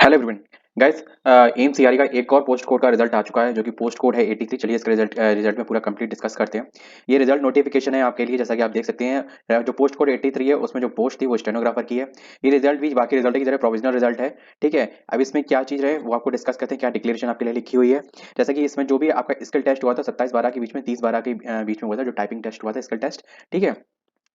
Hello everyone guys. AIIMS CRE का एक और पोस्ट कोड का रिजल्ट आ चुका है जो कि पोस्ट कोड है 83। चलिए इसके रिजल्ट में पूरा कंप्लीट डिस्कस करते हैं। ये रिजल्ट नोटिफिकेशन है आपके लिए, जैसा कि आप देख सकते हैं। जो पोस्ट कोड 83 है उसमें जो पोस्ट थी वो स्टेनोग्राफर की है। ये रिजल्ट भी बाकी रिजल्ट की तरह प्रोविजनल रिजल्ट है। ठीक है, अब इसमें क्या चीज़ है वो आपको डिस्कस करते हैं, क्या डिक्लेरेशन आपके लिए लिखी हुई है। जैसा कि इसमें जो भी आपका स्किल टेस्ट हुआ था 27/12 के बीच में, 30/12 के बीच में हुआ था जो टाइपिंग टेस्ट हुआ था, स्किल टेस्ट। ठीक है,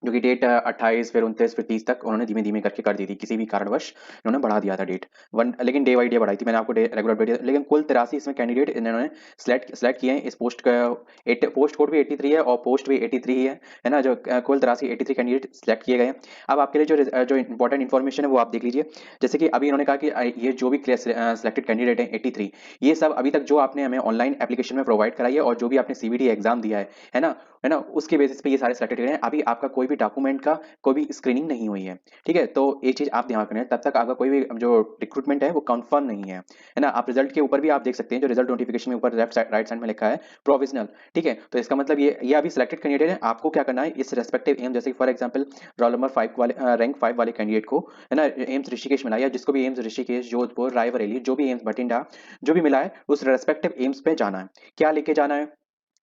जो कि डेट 28 फिर 29 फिर 30 तक उन्होंने धीमे धीमे करके कर दी थी, किसी भी कारणवश इन्होंने बढ़ा दिया था डेट वन, लेकिन डे बाई डे बढ़ाई थी। मैंने आपको रेगुलर डेट दिया था, लेकिन कुल 83 इसमें कैंडिडेट इन्होंने सेलेक्ट किए हैं। इस पोस्ट का पोस्ट कोड भी 83 है और पोस्ट भी 83 ही है ना। जो कुल 83 कैंडिडेट सेलेक्ट किए गए हैं। अब आपके लिए जो इंपॉर्टेंट इन्फॉर्मेशन है वो आप देख लीजिए। जैसे कि अभी इन्होंने कहा कि ये जो भी सिलेक्टेड कैंडिडेट है 83, ये सब अभी तक जो आपने हमें ऑनलाइन एप्लीकेशन में प्रोवाइड कराई है और जो भी आपने सीबीटी एग्जाम दिया है ना, उसके बेसिस पे ये सारे सेलेक्टेड हैं। अभी आपका कोई भी डॉक्यूमेंट का कोई भी स्क्रीनिंग नहीं हुई है। ठीक है, तो ये चीज आप ध्यान रखें, तब तक आपका कोई भी जो रिक्रूटमेंट है वो कंफर्म नहीं है ना। आप रिजल्ट के ऊपर भी आप देख सकते हैं, जो रिजल्ट नोटिफिकेशन में ऊपर लेफ्ट साइड राइट साइड में लिखा है प्रोविजनल। ठीक है, तो इसका मतलब ये अभी सिलेक्टेड कैंडिडेट है। आपको क्या करना है इस रेस्पेक्टिव एम, जैसे फॉर एग्जाम्पल रोल नंबर 5 वाले रैंक 5 वाले कैंडिडेट को, है ना, एम्स ऋषिकेश मिला, या जिसको भी एम्स ऋषिकेश जोधपुर रायबरेली जो भी एम्स बठिंडा जो भी मिला है उस रेस्पेक्टिव एम्स पे जाना है। क्या लेके जाना है,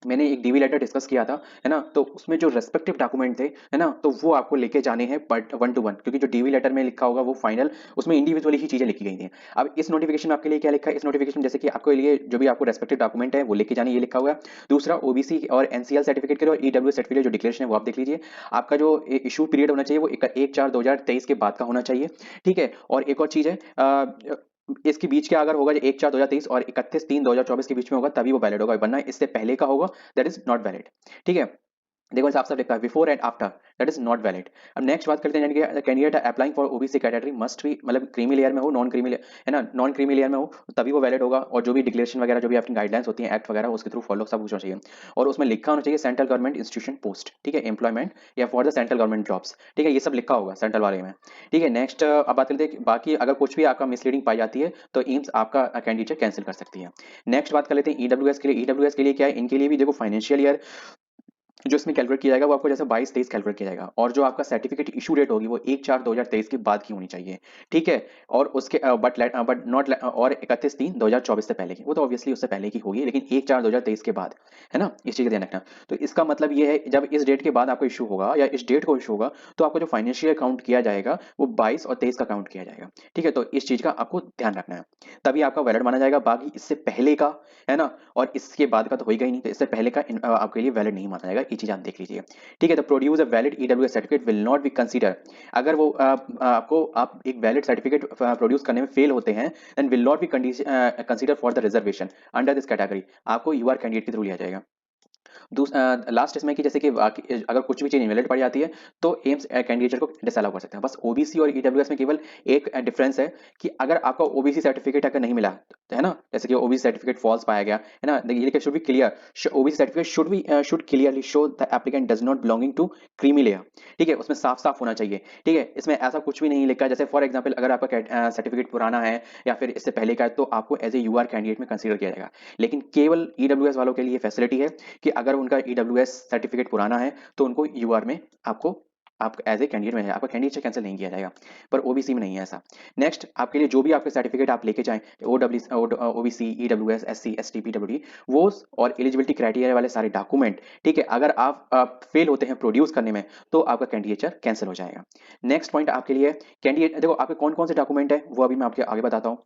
मैंने एक डीवी लेटर डिस्कस किया था, है ना, तो उसमें जो रेस्पेक्टिव डॉक्यूमेंट थे, है ना, तो वो आपको लेके जाने हैं बट 1 to 1, क्योंकि जो डीवी लेटर में लिखा होगा वो फाइनल, उसमें इंडिविजुअली ही चीजें लिखी गई थी। अब इस नोटिफिकेशन में आपके लिए क्या लिखा है, इस नोटिफिकेशन जैसे कि आपके लिए जो भी आपको रेस्पेक्टिव डॉक्यूमेंट है वो लेके जाने, ये लिखा हुआ है। दूसरा ओबीसी और एनसीएल सर्टिफिकेट के लिए और ईडब्ल्यू सर्टिफिकेट जो डिक्लेरेशन है वो आप देख लीजिए। आपका जो इशू पीरियड होना चाहिए वो 1/4/2023 के बाद का होना चाहिए। ठीक है, और एक और चीज है, इसके बीच का अगर होगा 1/4/2023 और 31/3/2024 के बीच में होगा तभी वो वैलिड होगा, वरना इससे पहले का होगा दैट इज नॉट वैलिड। ठीक है, देखो साफ साफ लिखा है before and after that is not valid. अब नेक्स्ट बात करते हैं, यानी कि candidate applying for OBC category must भी, मतलब क्रीमी लेयर में हो, नॉन क्रीमी लेयर, है ना, नॉन क्रीमी लेयर में हो तभी वो वैलिड होगा। और जो भी डिक्लेरेशन वगैरह जो भी आपकी गाइडलाइंस होती है एक्ट वगैरह उसके थ्रू फॉलो सब कुछ होना चाहिए। और उसमें लिखा होना चाहिए सेंट्रल गवर्नमेंट इंस्टीट्यूशन पोस्ट, ठीक है, एम्प्लॉयमेंट या for the central government jobs. ठीक है, ये सब लिखा होगा सेंट्रल वाले में। ठीक है, नेक्स्ट अब बात करते हैं कि बाकी अगर कुछ भी आपका मिसलीडिंग पाई जाती है तो एम्स आपका कैंडिडेट कैंसिल कर सकती है। नेक्स्ट बात कर लेते हैं ईडब्ल्यूएस के लिए। ईडब्ल्यूएस के लिए क्या है, इनके लिए भी देखो फाइनेंशियल ईयर जो इसमें कैलकुलेट किया जाएगा वो आपको जैसे 22-23 कैलकुलेट किया जाएगा, और जो आपका सर्टिफिकेट इशू डेट होगी वो 1/4/2023 के बाद की होनी चाहिए। ठीक है, और उसके बट नॉट और 31/3/2024 से पहले की, वो तो ऑब्वियसली उससे पहले की होगी, लेकिन 1/4/2023 के बाद, है ना, इस चीज का ध्यान रखना। तो इसका मतलब ये है जब इस डेट के बाद आपको इशू होगा या इस डेट को इशू होगा तो आपको जो फाइनेंशियल काउंट किया जाएगा वो 22 और 23 का काउंट किया जाएगा। ठीक है, तो इस चीज का आपको ध्यान रखना है, तभी आपका वैलिड माना जाएगा। बाकी इससे पहले का, है ना, और इसके बाद का तो होगा ही नहीं, तो इससे पहले का आपके लिए वैलिड नहीं माना जाएगा, ये चीज आप देख लीजिए। ठीक है, तो produce a valid EWS certificate will not be consider. अगर वो आपको आप एक वैलिड सर्टिफिकेट प्रोड्यूस करने में फेल होते हैं then will not be consider for the reservation under this category, आपको यूआर कैंडिडेट के थ्रू लिया जाएगा। लास्ट इसमें कि जैसे कि अगर कुछ भी चीज इनवैलिड पड़ जाती है तो एम्स कैंडिडेट को डिसअलाउ कर सकते हैं। बस ओबीसी और ईडब्ल्यूएस में केवल एक डिफरेंस है कि अगर आपका ओबीसी सर्टिफिकेट अगर नहीं मिला, है ना, जैसे कि ओबीसी सर्टिफिकेट फॉल्स पाया गया, है ना, ये लिखा should be clear, OBC certificate should clearly show the applicant does not belonging to creamy layer. ठीक है, उसमें साफ साफ होना चाहिए। ठीक है, इसमें ऐसा कुछ भी नहीं लिखा, जैसे फॉर एग्जाम्पल अगर आपका सर्टिफिकेट पुराना है या फिर इससे पहले का है तो आपको एज ए यूआर कैंडिडेट में कंसीडर किया जाएगा। लेकिन केवल ईडब्ल्यूएस वालों के लिए फैसिलिटी है कि अगर उनका ईडब्ल्यूएस सर्टिफिकेट पुराना है तो उनको यूआर में आपको आप एज ए कैंडिडेट में है, आपका कैंडिडेट कैंसिल नहीं किया जाएगा, पर ओबीसी में नहीं है ऐसा। नेक्स्ट आपके लिए जो भी आपके सर्टिफिकेट आप लेके जाएं, OBC EWS SC ST PWD, वो और एलिजिबिलिटी क्राइटेरिया वाले सारे डॉक्यूमेंट, ठीक है, अगर आप फेल होते हैं प्रोड्यूस करने में तो आपका कैंडिडेचर कैंसिल हो जाएगा। नेक्स्ट पॉइंट आपके लिए कैंडिडेट, देखो आपके कौन कौन से डॉक्यूमेंट है वो अभी मैं आपके आगे बताता हूँ।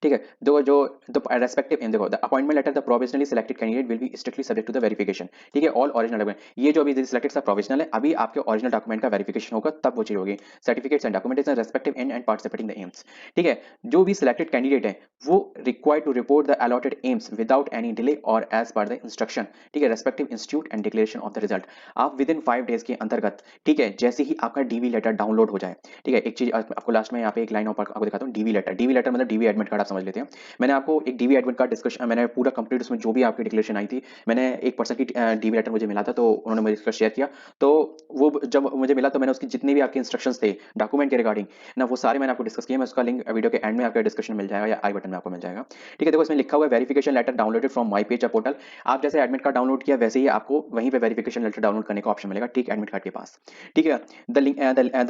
ठीक है, दो जो द रेस्पेक्टिव इन देखो the appointment letter the provisionally selected candidate will be strictly subject to the verification. ठीक है, ऑल ओरिजिनल डॉक्यूमेंट, ये जो अभी सिलेक्टेड सा प्रोविजनल है, अभी आपके ओरिजिनल डॉक्यूमेंट का वेरिफिकेशन होगा तब वो चीज होगी। Certificates and documentation respective and participating the AIIMS. ठीक है, जो भी सिलेक्टेड कैंडिडेट है वो required to report the allotted AIIMS without any delay और एज पर द इंस्ट्रक्शन। ठीक है, respective institute and declaration of the result. आप विद इन 5 डेज के अंतर्गत, ठीक है, जैसे ही आपका डीवी लेटर डाउनलोड हो जाए, ठीक है, एक चीज आपको लास्ट में यहाँ पे एक लाइन आपको दिखाता हूँ, डीवी लेटर। डीवी लेटर मतलब डीवी एडमिट कार्ड आप समझ लेते हैं। मैंने आपको एक डीवी एडमिट कार्ड डिस्कशन मैंने पूरा कंप्लीट उसमें जो भी आपकी डिक्लेरेशन आई थी, मैंने एक पर्सन की डीवी लेटर मुझे मिला था, तो उन्होंने मुझे इसका शेयर किया। तो वो जब मुझे मिला तो मैंने उसकी जितने भी आपके इंस्ट्रक्शंस थे डॉक्यूमेंट के रिगार्डिंग ना, वो सारे मैंने आपको डिस्कस किए। मैं उसका लिंक वीडियो के एंड में आपका डिस्क्रिप्शन मिल जाएगा या आई बटन में आपको मिल जाएगा। ठीक है, देखो इसमें लिखा हुआ है verification letter downloaded from my page portal. आप जैसे एडमिट कार्ड डाउनलोड किया वैसे ही आपको वहीं पे वेरिफिकेशन लेटर डाउनलोड करने का ऑप्शन मिलेगा, ठीक एडमिट कार्ड के पास। ठीक है, the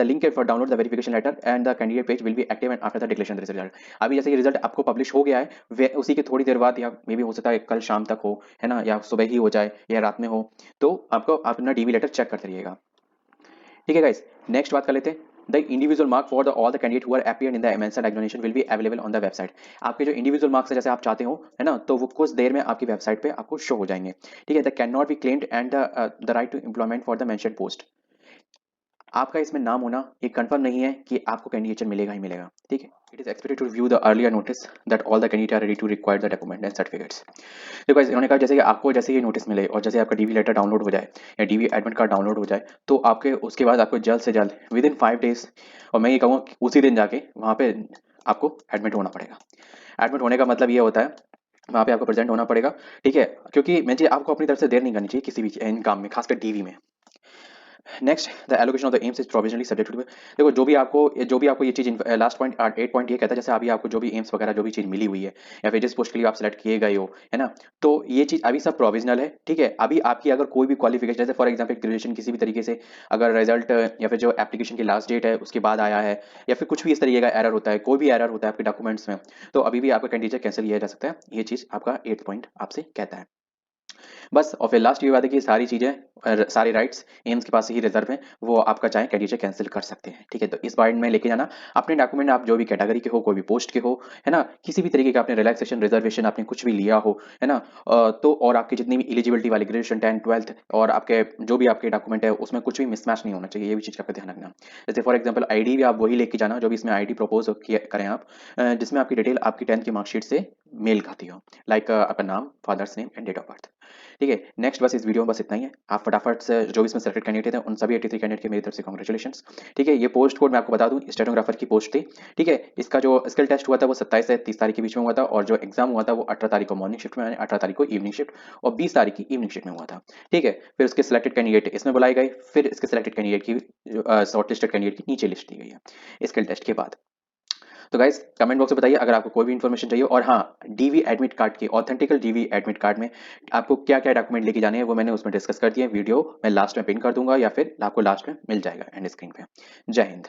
link for download the verification letter and the candidate page will be active and after the declaration result. अभी जैसे ये रिजल्ट आपको पब्लिश हो गया है, उसी के थोड़ी देर बाद या मे बी हो सकता है कल शाम तक हो, है ना, या सुबह ही हो जाए या रात में हो, तो आपको अपना डीवी लेटर चेक करते रहिएगा। ठीक है गाइस, नेक्स्ट बात कर लेते हैं। The individual mark for the all the candidate who are appeared in the mentioned examination will be available on the website. आपके जो इंडिविजुअल मार्क्स है जैसे आप चाहते हो, है ना, तो वो कुछ देर में आपकी वेबसाइट पे आपको शो हो जाएंगे। ठीक है, the can not be claimed and the right to employment for the mentioned post. आपका इसमें नाम होना ये कंफर्म नहीं है कि आपको कैंडिडेट मिलेगा ही मिलेगा। ठीक है, it is expected to review the earlier notice that all the candidate are ready to require the document and certificates. देखो guys, इन्होंने कहा जैसे कि आपको जैसे ये नोटिस मिले और जैसे आपका डीवी लेटर डाउनलोड हो जाए या डीवी एडमिट कार्ड डाउनलोड हो जाए, तो आपके उसके बाद आपको जल्द से जल्द विद इन 5 डेज, और मैं ये कहूँगा कि उसी दिन जाके वहाँ पे आपको एडमिट होना पड़ेगा। एडमिट होने का मतलब ये होता है वहाँ पे आपको प्रेजेंट होना पड़ेगा। ठीक है, क्योंकि मैं जी आपको अपनी तरफ से देर नहीं करनी चाहिए किसी भी इन काम में, खासकर डीवी में। Next, the allocation of the AIIMS is provisionally subject to. देखो जो भी आपको ये चीज लास्ट पॉइंट 8 पॉइंट ये कहता है जैसे अभी आपको जो भी एम्स वगैरह जो भी चीज मिली हुई है या फिर जिस पोस्ट के लिए आप सेलेक्ट किए गए हो, है ना, तो ये चीज अभी सब प्रोविजनल है। ठीक है, अभी आपकी अगर कोई भी क्वालिफिकेशन जैसे फॉर एग्जाम्पल ग्रेजुएशन किसी भी तरीके से अगर रिजल्ट या फिर जो एप्लीकेशन की लास्ट डेट है उसके बाद आया है, या फिर कुछ भी इस तरीके का एरर होता है, कोई भी एरर होता है आपके डॉक्यूमेंट्स में, तो अभी भी आपका कैंडिडेट कैंसिल किया जा सकता है। ये चीज आपका 8 पॉइंट आपसे कहता है। बस, और फिर लास्ट ये बात है कि सारी चीज़ें और सारे राइट्स एम्स के पास ही रिजर्व हैं, वो आपका चाहे कैंडिडेट कैंसिल कर सकते हैं। ठीक है, तो इस पॉइंट में लेके जाना अपने डॉक्यूमेंट, आप जो भी कैटेगरी के हो, कोई भी पोस्ट के हो, है ना, किसी भी तरीके का आपने रिलैक्सेशन रिजर्वेशन आपने कुछ भी लिया हो, है ना, तो और आपकी जितनी भी एलिजिबिलिटी वाली ग्रेजुएशन 10 12 और आपके जो भी आपके डॉक्यूमेंट है उसमें कुछ भी मिसमैच नहीं होना चाहिए, ये भी चीज़ का आपका ध्यान रखना। जैसे फॉर एग्जाम्पल आईडी भी आप वही लेके जाना जो भी इसमें आईडी प्रपोज करें आप, जिसमें आपकी डिटेल आपकी 10th की मार्कशीट से मेल खाती हो, लाइक आपका नाम, father's name and date of birth. ठीक है, नेक्स्ट बस इस वीडियो में बस इतना ही है। आप फटाफट से जो भी इसमें सेलेक्टेड कैंडिडेट हैं उन सभी 83 कैंडिडेट के मेरी तरफ से कांग्रेचुलेशंस। ठीक है, ये पोस्ट कोड मैं आपको बता दूं, स्टेनोग्राफर की पोस्ट थी। ठीक है, इसका जो स्किल टेस्ट हुआ था वो 27 से 30 तारीख के बीच में हुआ था, और जो एग्जाम हुआ था वो 18 तारीख को मॉर्निंग शिफ्ट में, 18 तारीख को इवनिंग शिफ्ट, और 20 तारीख की इवनिंग शिफ्ट में हुआ था। ठीक है, फिर उसके सिलेक्टेड कैंडिडेट इसमें बुलाए गए, फिर इसके सिलेक्टेड कैंडिडेट की शॉर्ट लिस्टेड कैंडिडेट की नीचे लिस्ट दी गई है स्किल टेस्ट के बाद। तो गाइस कमेंट बॉक्स में बताइए अगर आपको कोई भी इन्फॉर्मेशन चाहिए, और हाँ, डीवी एडमिट कार्ड के ऑथेंटिकल डीवी एडमिट कार्ड में आपको क्या क्या डॉक्यूमेंट लेके जाने हैं वो मैंने उसमें डिस्कस कर दिया है। वीडियो मैं लास्ट में पिन कर दूंगा या फिर आपको लास्ट में मिल जाएगा एंड स्क्रीन पे। जय हिंद।